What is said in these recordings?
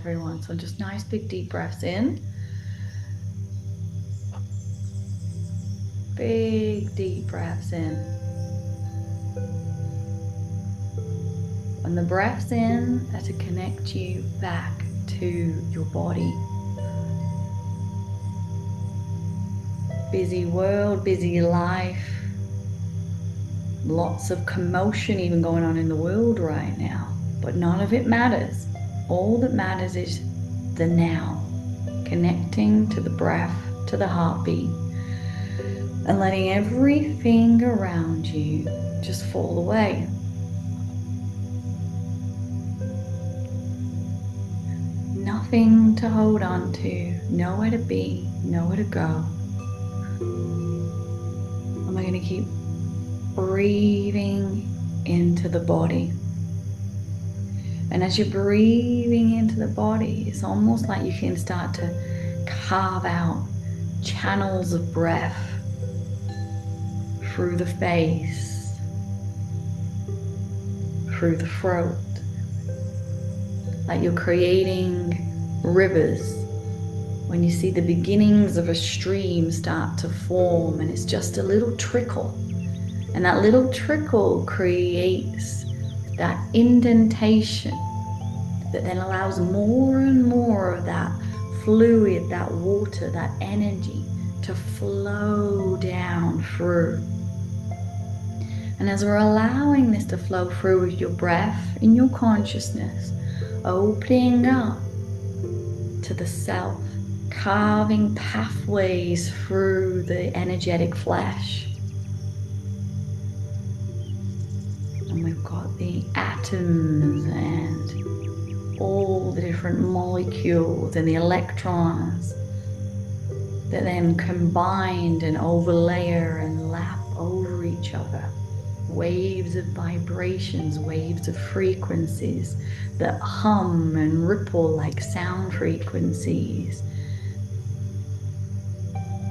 everyone. So just nice big deep breaths in. Big deep breaths in. And the breaths in are to connect you back to your body. Busy world, busy life. Lots of commotion even going on in the world right now. But none of it matters. All that matters is the now. Connecting to the breath, to the heartbeat. And letting everything around you just fall away. Nothing to hold on to, nowhere to be, nowhere to go. And we're going to keep breathing into the body. And as you're breathing into the body, it's almost like you can start to carve out channels of breath through the face, through the throat. Like you're creating rivers. When you see the beginnings of a stream start to form and it's just a little trickle. And that little trickle creates that indentation that then allows more and more of that fluid, that water, that energy to flow down through. And as we're allowing this to flow through with your breath in your consciousness, opening up to the self, carving pathways through the energetic flesh. And we've got the atoms and all the different molecules and the electrons that then combined and overlayer and lap over each other. Waves of vibrations, waves of frequencies that hum and ripple like sound frequencies,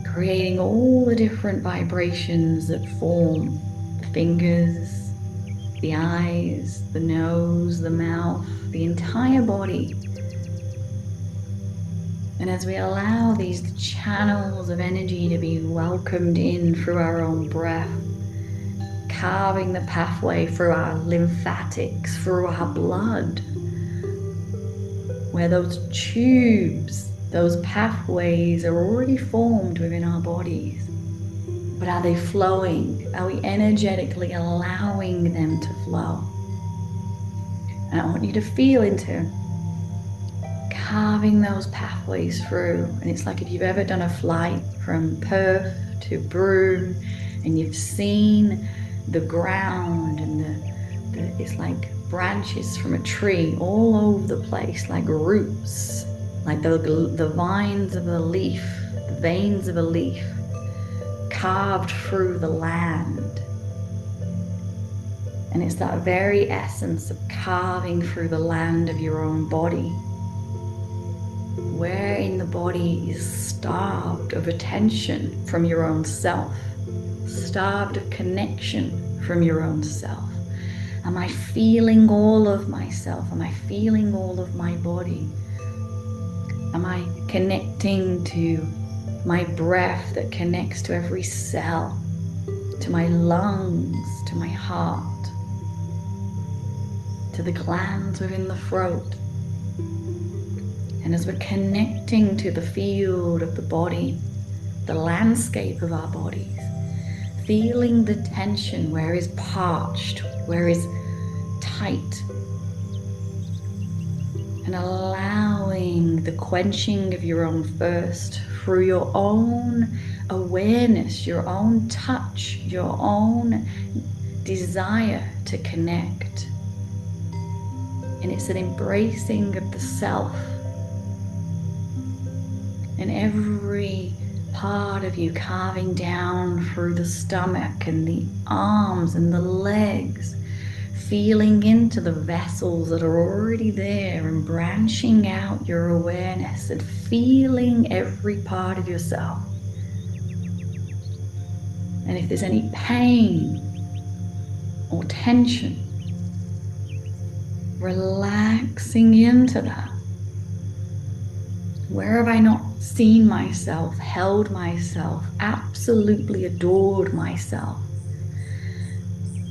creating all the different vibrations that form the fingers, the eyes, the nose, the mouth, the entire body. And as we allow these channels of energy to be welcomed in through our own breath, carving the pathway through our lymphatics, through our blood, where those tubes, those pathways are already formed within our bodies. But are they flowing? Are we energetically allowing them to flow? And I want you to feel into carving those pathways through. And it's like if you've ever done a flight from Perth to Broome and you've seen the ground and it's like branches from a tree all over the place, like roots, like the vines of a leaf, the veins of a leaf, carved through the land. And it's that very essence of carving through the land of your own body, wherein the body is starved of attention from your own self, starved of connection from your own self. Am I feeling all of myself? Am I feeling all of my body? Am I connecting to my breath that connects to every cell, to my lungs, to my heart, to the glands within the throat? And as we're connecting to the field of the body, the landscape of our bodies, feeling the tension where is parched, where is tight, and allowing the quenching of your own thirst through your own awareness, your own touch, your own desire to connect. And it's an embracing of the self. And every part of you carving down through the stomach and the arms and the legs, feeling into the vessels that are already there and branching out your awareness and feeling every part of yourself. And if there's any pain or tension, relaxing into that Where have I not seen myself, held myself, absolutely adored myself?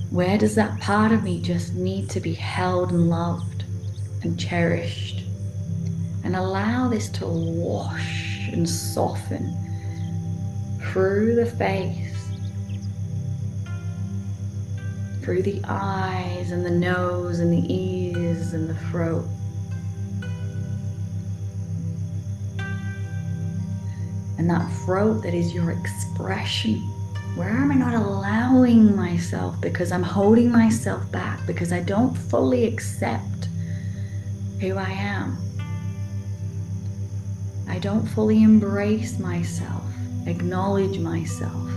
Where does that part of me just need to be held and loved and cherished? And allow this to wash and soften through the face, through the eyes and the nose and the ears and the throat. And that throat that is your expression. Where am I not allowing myself because I'm holding myself back, because I don't fully accept who I am? I don't fully embrace myself, acknowledge myself,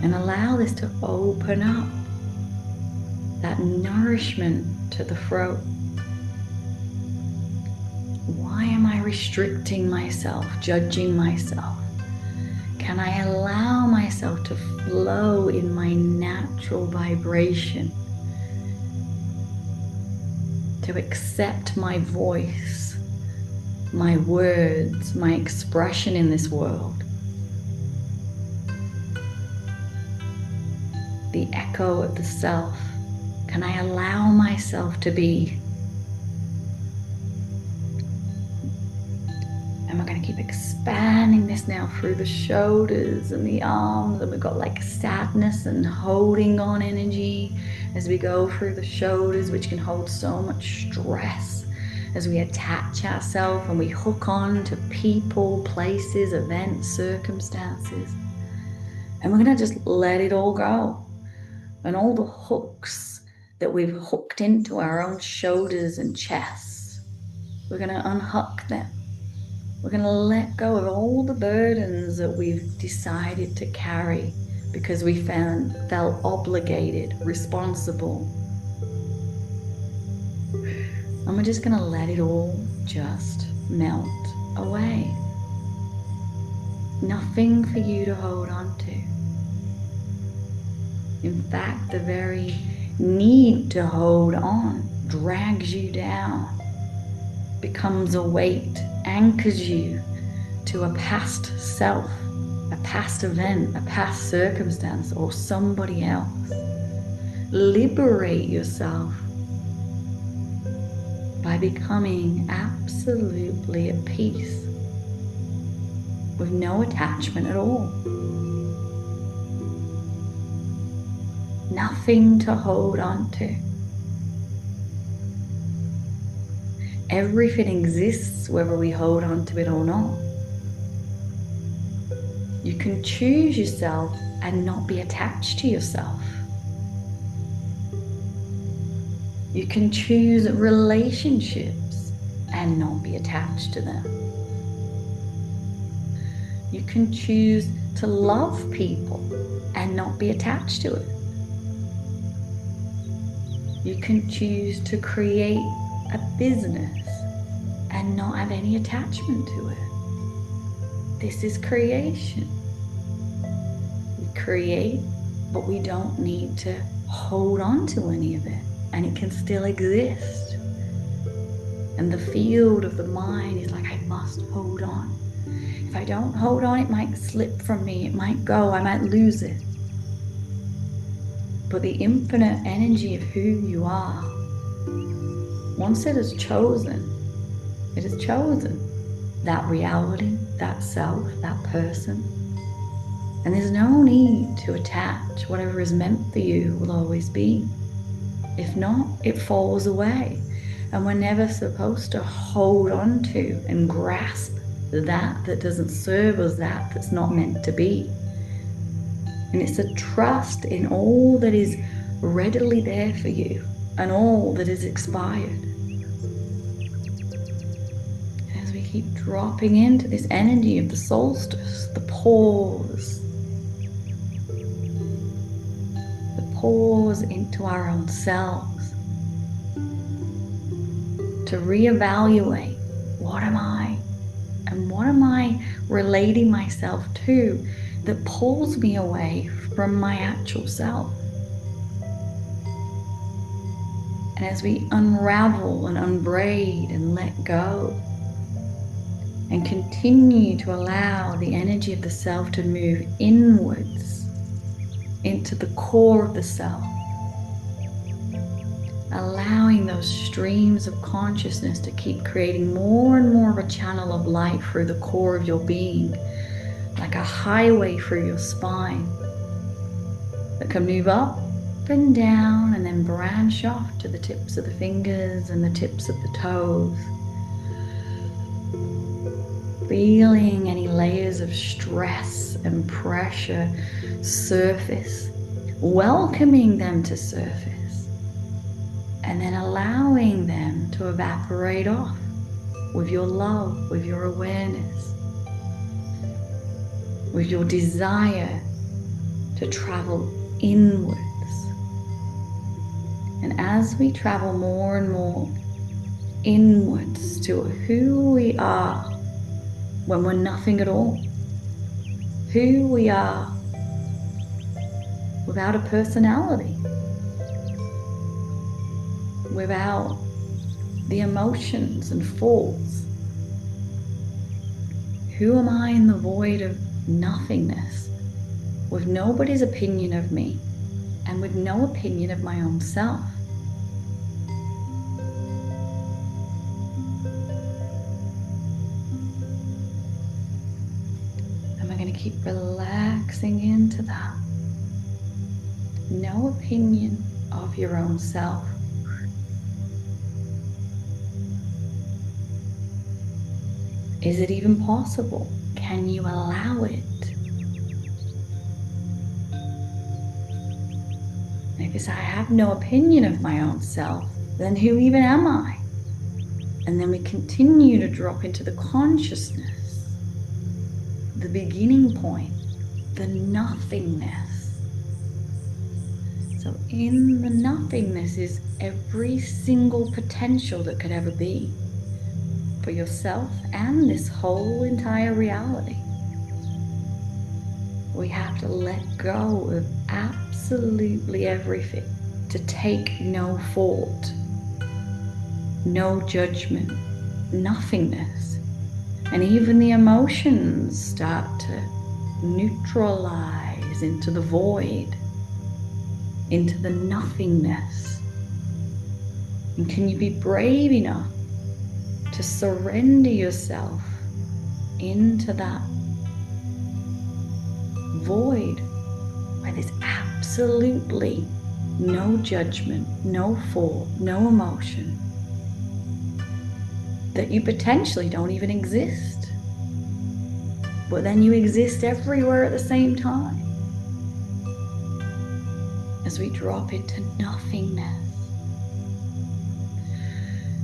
and allow this to open up that nourishment to the throat. Why am I restricting myself, judging myself? Can I allow myself to flow in my natural vibration? To accept my voice, my words, my expression in this world. The echo of the self. Can I allow myself to be? And we're going to keep expanding this now through the shoulders and the arms. And we've got like sadness and holding on energy as we go through the shoulders, which can hold so much stress as we attach ourselves and we hook on to people, places, events, circumstances. And we're going to just let it all go. And all the hooks that we've hooked into our own shoulders and chests, we're going to unhook them. We're going to let go of all the burdens that we've decided to carry because we felt obligated, responsible. And we're just going to let it all just melt away. Nothing for you to hold on to. In fact, the very need to hold on drags you down, becomes a weight, anchors you to a past self, a past event, a past circumstance, or somebody else. Liberate yourself by becoming absolutely at peace with no attachment at all. Nothing to hold on to. Everything exists whether we hold on to it or not. You can choose yourself and not be attached to yourself. You can choose relationships and not be attached to them. You can choose to love people and not be attached to it. You can choose to create a business and not have any attachment to it. This is creation. We create, but we don't need to hold on to any of it, and it can still exist. And the field of the mind is like, I must hold on. If I don't hold on, it might slip from me, it might go, I might lose it. But the infinite energy of who you are, once it is chosen that reality, that self, that person. And there's no need to attach. Whatever is meant for you will always be. If not, it falls away. And we're never supposed to hold on to and grasp that doesn't serve us, that's not meant to be. And it's a trust in all that is readily there for you and all that is expired. As we keep dropping into this energy of the solstice, the pause into our own selves, to reevaluate, what am I? And what am I relating myself to that pulls me away from my actual self? And as we unravel and unbraid and let go, And continue to allow the energy of the self to move inwards into the core of the self. Allowing those streams of consciousness to keep creating more and more of a channel of light through the core of your being, like a highway through your spine that can move up and down and then branch off to the tips of the fingers and the tips of the toes. Feeling any layers of stress and pressure surface, welcoming them to surface, and then allowing them to evaporate off with your love, with your awareness, with your desire to travel inwards. And as we travel more and more inwards to who we are when we're nothing at all, who we are without a personality, without the emotions and faults. Who am I in the void of nothingness, with nobody's opinion of me and with no opinion of my own self? And we're going to keep relaxing into that. No opinion of your own self. Is it even possible? Can you allow it? Because I have no opinion of my own self, then who even am I? And then we continue to drop into the consciousness, the beginning point, the nothingness. So in the nothingness is every single potential that could ever be for yourself and this whole entire reality. We have to let go of absolutely everything, to take no fault, no judgment, nothingness. And even the emotions start to neutralize into the void, into the nothingness. And can you be brave enough to surrender yourself into that void where there's absolutely no judgment, no fault, no emotion, that you potentially don't even exist, but then you exist everywhere at the same time as we drop into nothingness.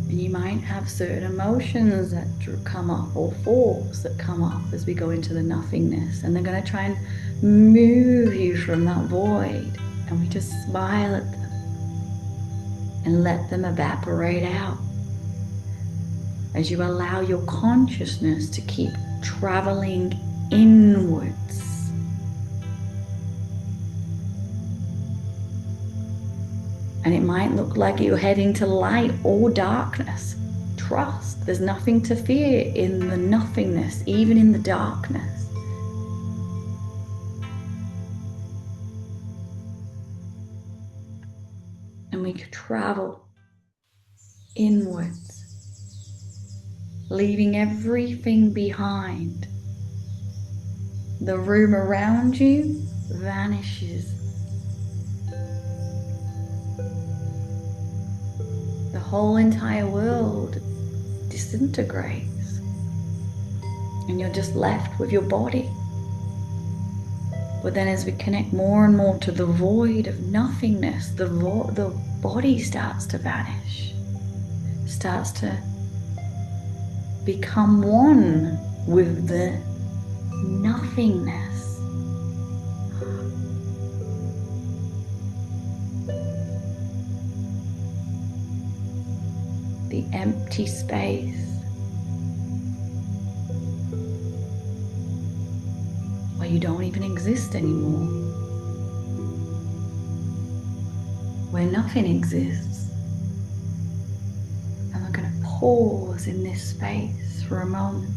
And you might have certain emotions that come up, or thoughts that come up as we go into the nothingness, and they're going to try and move you from that void. And we just smile at them and let them evaporate out as you allow your consciousness to keep traveling inwards. And it might look like you're heading to light or darkness. Trust, there's nothing to fear in the nothingness, even in the darkness. And we could travel inwards, leaving everything behind. The room around you vanishes. The whole entire world disintegrates, and you're just left with your body. But then as we connect more and more to the void of nothingness, the body starts to vanish, starts to become one with the nothingness. The empty space where you don't even exist anymore, where nothing exists. And we're going to pause in this space for a moment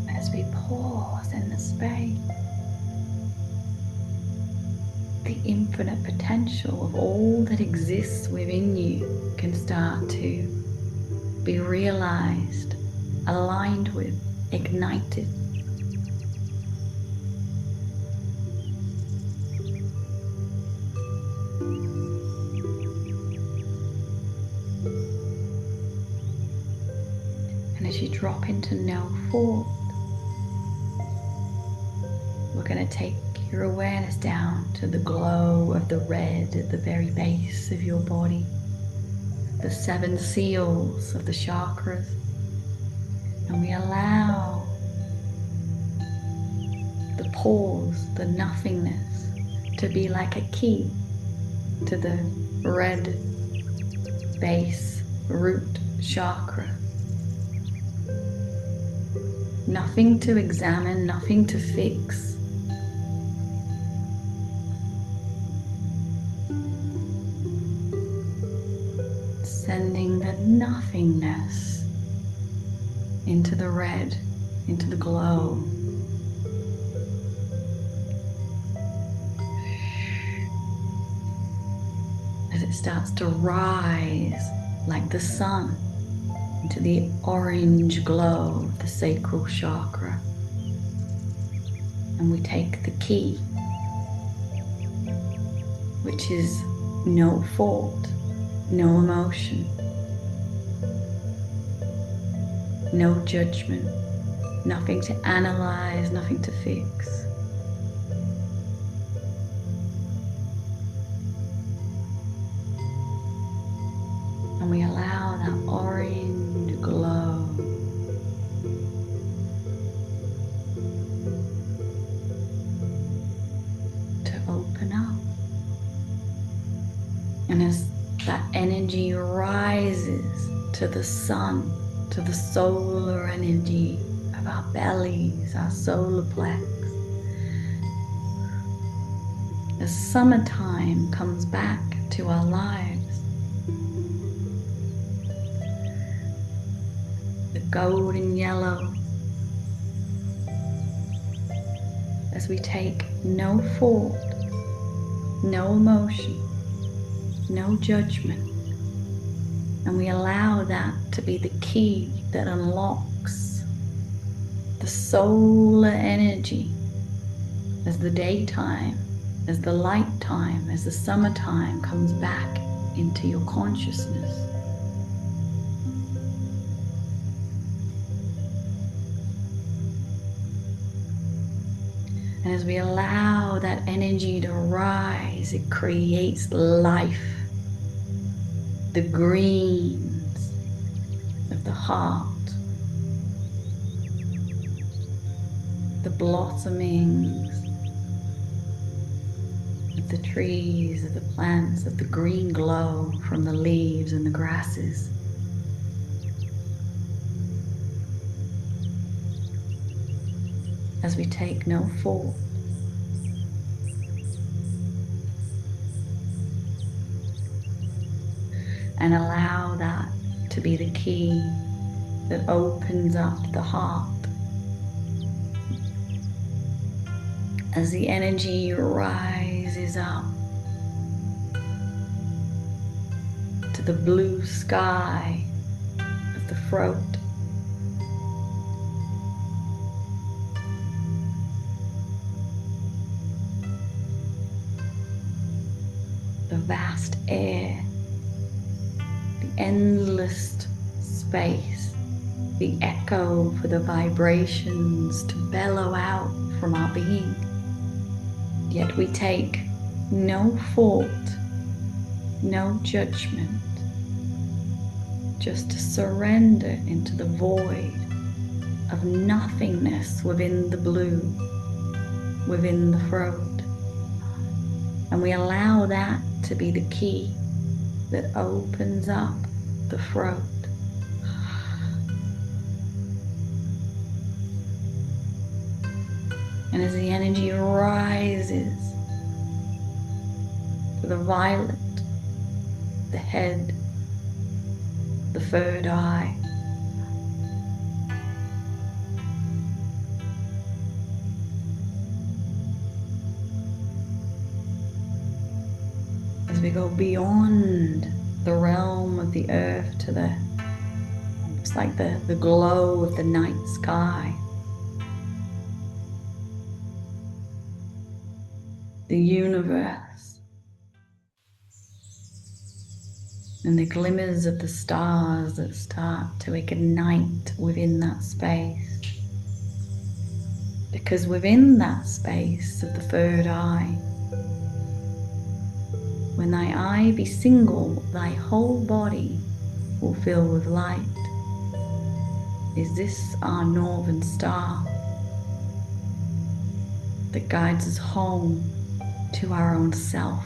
As we pause in the space, the infinite potential of all that exists within you can start to be realized, aligned with, ignited. And as you drop into no thought, we're going to take your awareness down to the glow of the red at the very base of your body, the 7 seals of the chakras, and we allow the pause, the nothingness, to be like a key to the red base root chakra. Nothing to examine, nothing to fix. Sending the nothingness into the red, into the glow. As it starts to rise like the sun into the orange glow of the sacral chakra. And we take the key, which is no thought, no emotion, no judgment, nothing to analyze, nothing to fix. And we allow that orange glow to open up. And as that energy rises to the sun, to the solar energy of our bellies, our solar plex. As summertime comes back to our lives, the golden yellow, as we take no thought, no emotion, no judgment, and we allow that to be the key that unlocks the solar energy as the daytime, as the light time, as the summertime comes back into your consciousness. And as we allow that energy to rise, it creates life. The greens of the heart, the blossomings of the trees, of the plants, of the green glow from the leaves and the grasses. As we take no thought, and allow that to be the key that opens up the heart. As the energy rises up to the blue sky of the throat, the vast air, the endless space, the echo for the vibrations to bellow out from our being. Yet we take no thought, no judgment, just to surrender into the void of nothingness within the blue, within the throat. And we allow that to be the key that opens up the throat. And as the energy rises to the violet, the head, the third eye, as we go beyond the realm of the earth to the, it's like the glow of the night sky, the universe, and the glimmers of the stars that start to ignite within that space. Because within that space of the third eye, when thy eye be single, thy whole body will fill with light. Is this our northern star that guides us home to our own self?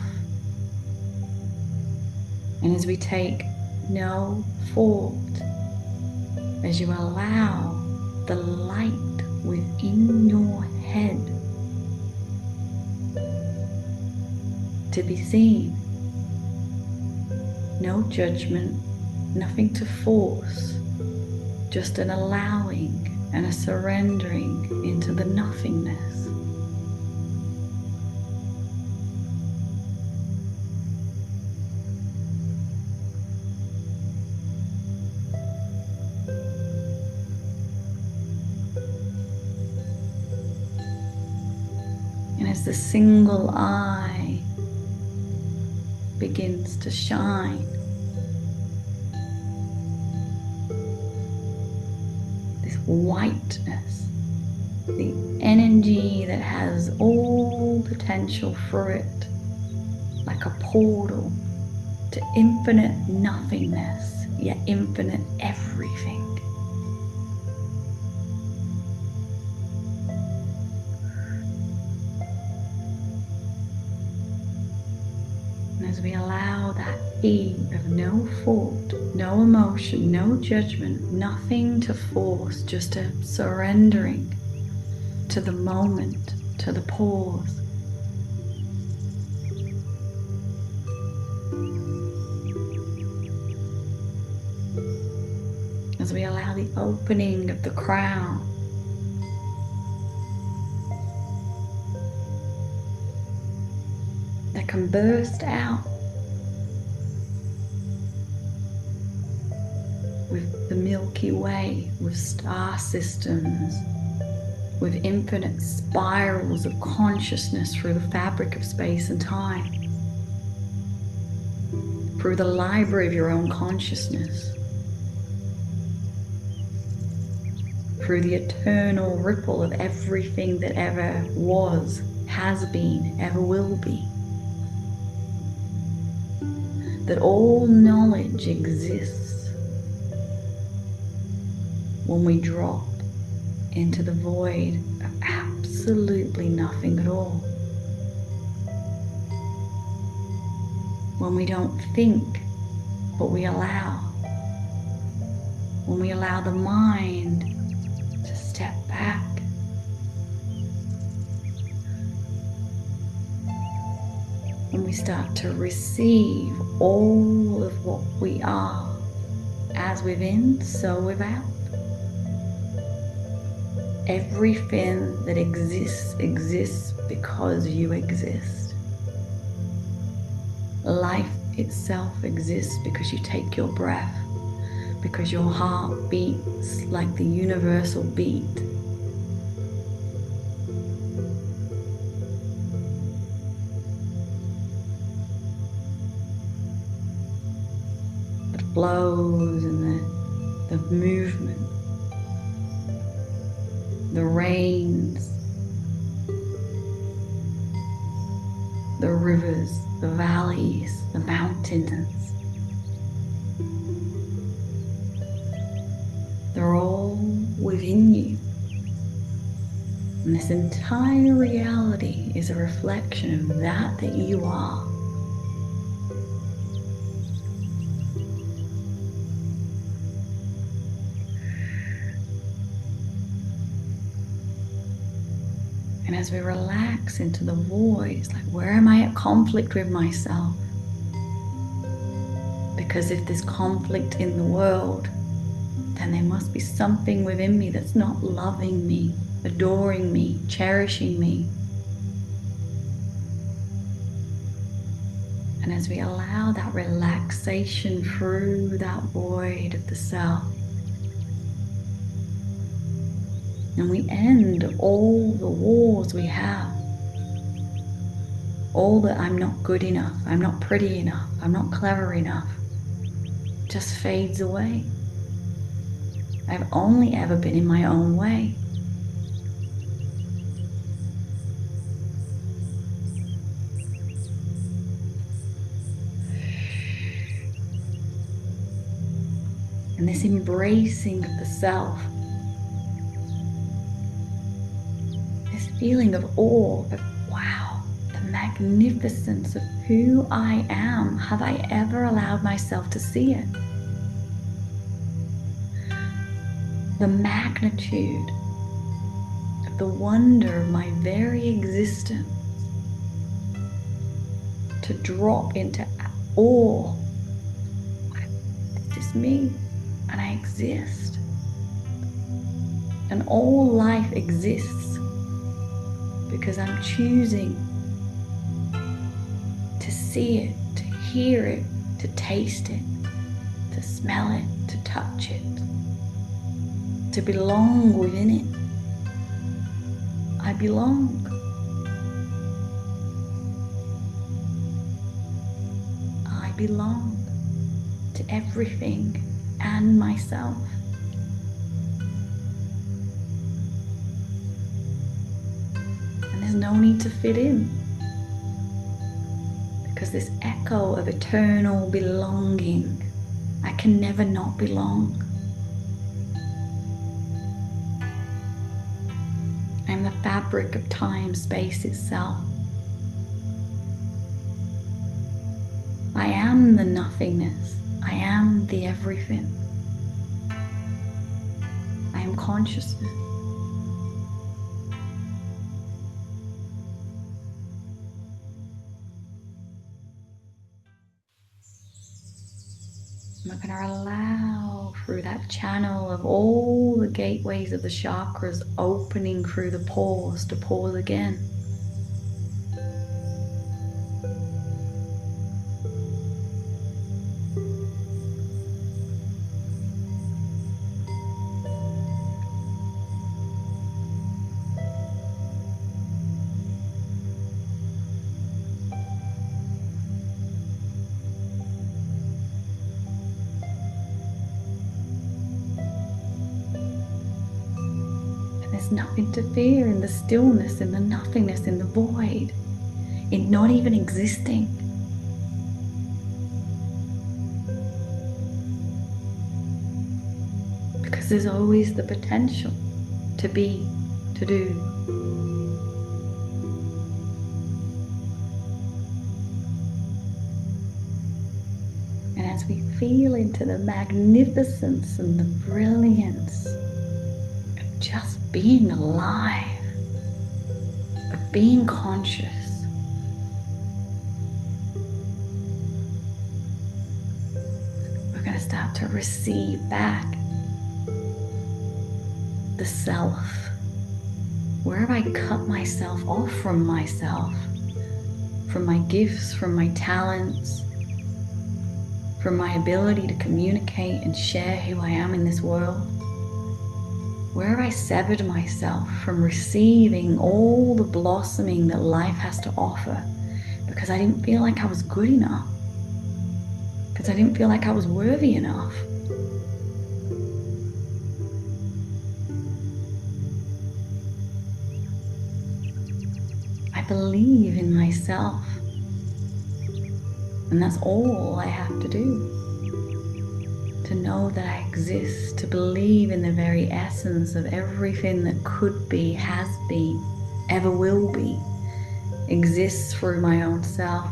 And as we take no thought, as you allow the light within your head to be seen, no judgment, nothing to force, just an allowing and a surrendering into the nothingness. And as the single eye begins to shine, this whiteness, the energy that has all potential for it, like a portal to infinite nothingness, yet infinite everything. As we allow that key of no thought, no emotion, no judgment, nothing to force, just a surrendering to the moment, to the pause. As we allow the opening of the crown, that can burst out with the Milky Way, with star systems, with infinite spirals of consciousness through the fabric of space and time, through the library of your own consciousness, through the eternal ripple of everything that ever was, has been, ever will be. That all knowledge exists when we drop into the void of absolutely nothing at all. When we don't think, but we allow. When we allow the mind to step back. When we start to receive all of what we are, as within, so without. Everything that exists, exists because you exist. Life itself exists because you take your breath, because your heart beats like the universal beat. Flows and the movement, the rains, the rivers, the valleys, the mountains, within you. And this entire reality is a reflection of that you are. And as we relax into the void, it's like, where am I at conflict with myself? Because if there's conflict in the world, then there must be something within me that's not loving me, adoring me, cherishing me. And as we allow that relaxation through that void of the self, and we end all the wars we have, all that I'm not good enough, I'm not pretty enough, I'm not clever enough, just fades away. I've only ever been in my own way. And this embracing of the self, this feeling of awe, of wow, the magnificence of who I am. Have I ever allowed myself to see it? The magnitude of the wonder of my very existence, to drop into awe. It's just me, and I exist. And all life exists because I'm choosing to see it, to hear it, to taste it, to smell it, to touch it, to belong within it. I belong. I belong to everything and myself. And there's no need to fit in, because this echo of eternal belonging, I can never not belong. I'm the fabric of time, space itself. I am the nothingness. I am the everything. I am consciousness. We're going to allow through that channel of all the gateways of the chakras opening through the pores to pause again. There's nothing to fear in the stillness, in the nothingness, in the void, in not even existing. Because there's always the potential to be, to do. And as we feel into the magnificence and the brilliance of just being alive, of being conscious, we're going to start to receive back the self. Where have I cut myself off from myself, from my gifts, from my talents, from my ability to communicate and share who I am in this world? Where have I severed myself from receiving all the blossoming that life has to offer because I didn't feel like I was good enough, because I didn't feel like I was worthy enough? I believe in myself, and that's all I have to do, to to know that I exist, to believe in the very essence of everything that could be, has been, ever will be, exists through my own self.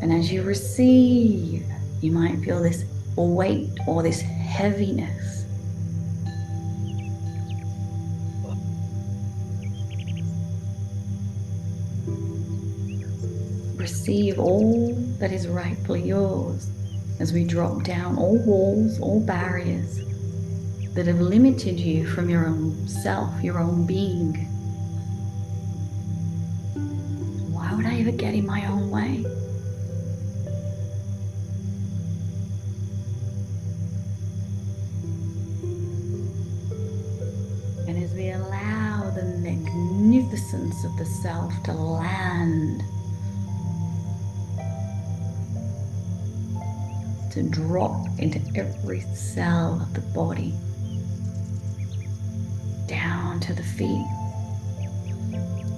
And as you receive, you might feel this weight or this heaviness. Receive all that is rightfully yours as we drop down all walls, all barriers that have limited you from your own self, your own being. Why would I ever get in my own way? And as we allow the magnificence of the self to land, to drop into every cell of the body, down to the feet.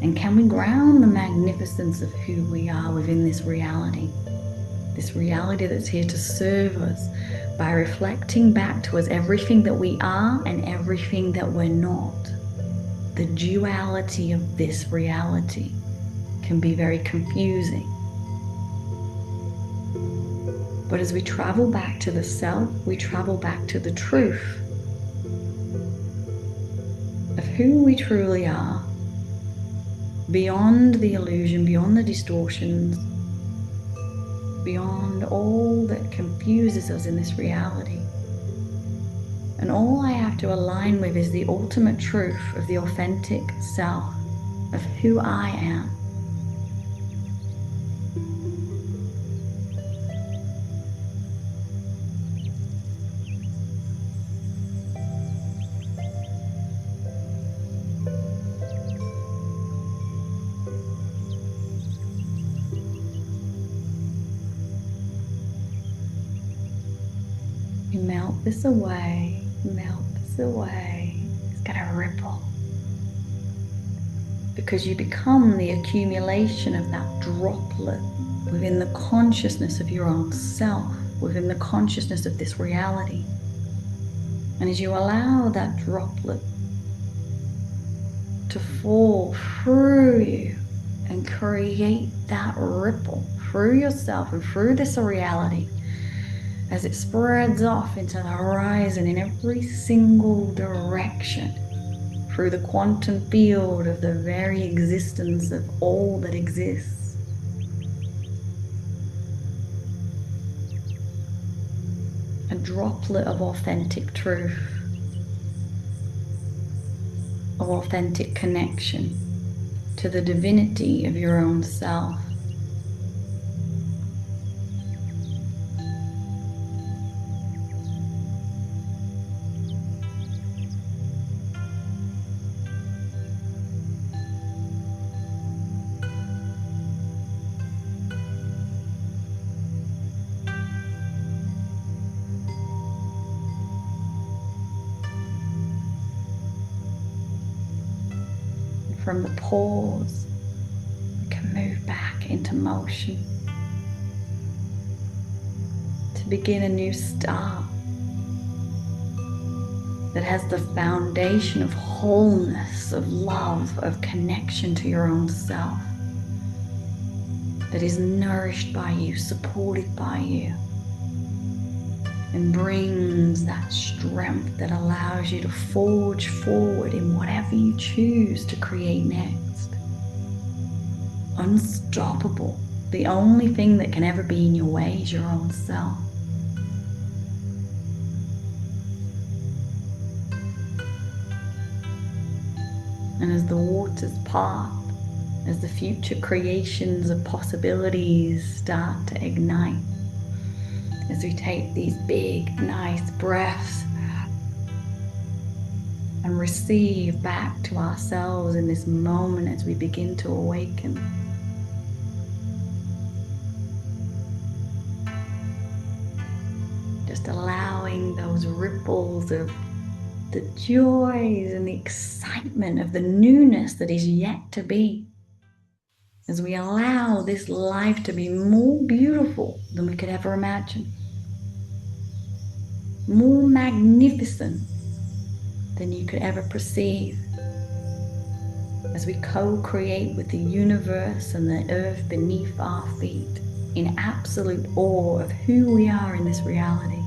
And can we ground the magnificence of who we are within this reality that's here to serve us by reflecting back to us everything that we are and everything that we're not. The duality of this reality can be very confusing. But as we travel back to the self, we travel back to the truth of who we truly are, beyond the illusion, beyond the distortions, beyond all that confuses us in this reality. And all I have to align with is the ultimate truth of the authentic self, of who I am. You melt this away, it's gonna ripple. Because you become the accumulation of that droplet within the consciousness of your own self, within the consciousness of this reality. And as you allow that droplet to fall through you and create that ripple through yourself and through this reality, as it spreads off into the horizon in every single direction, through the quantum field of the very existence of all that exists. A droplet of authentic truth, of authentic connection to the divinity of your own self. From the pause, we can move back into motion to begin a new start that has the foundation of wholeness, of love, of connection to your own self, that is nourished by you, supported by you, and brings that strength that allows you to forge forward in whatever you choose to create next. Unstoppable. The only thing that can ever be in your way is your own self. And as the waters part, as the future creations of possibilities start to ignite, as we take these big, nice breaths and receive back to ourselves in this moment as we begin to awaken. Just allowing those ripples of the joys and the excitement of the newness that is yet to be. as we allow this life to be more beautiful than we could ever imagine, more magnificent than you could ever perceive, as we co-create with the universe and the earth beneath our feet in absolute awe of who we are in this reality.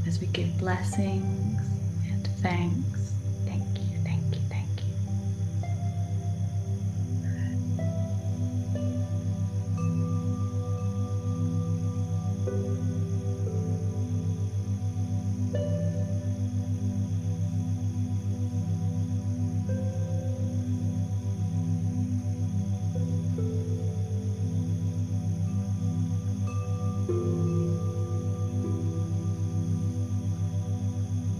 As we give blessings and thanks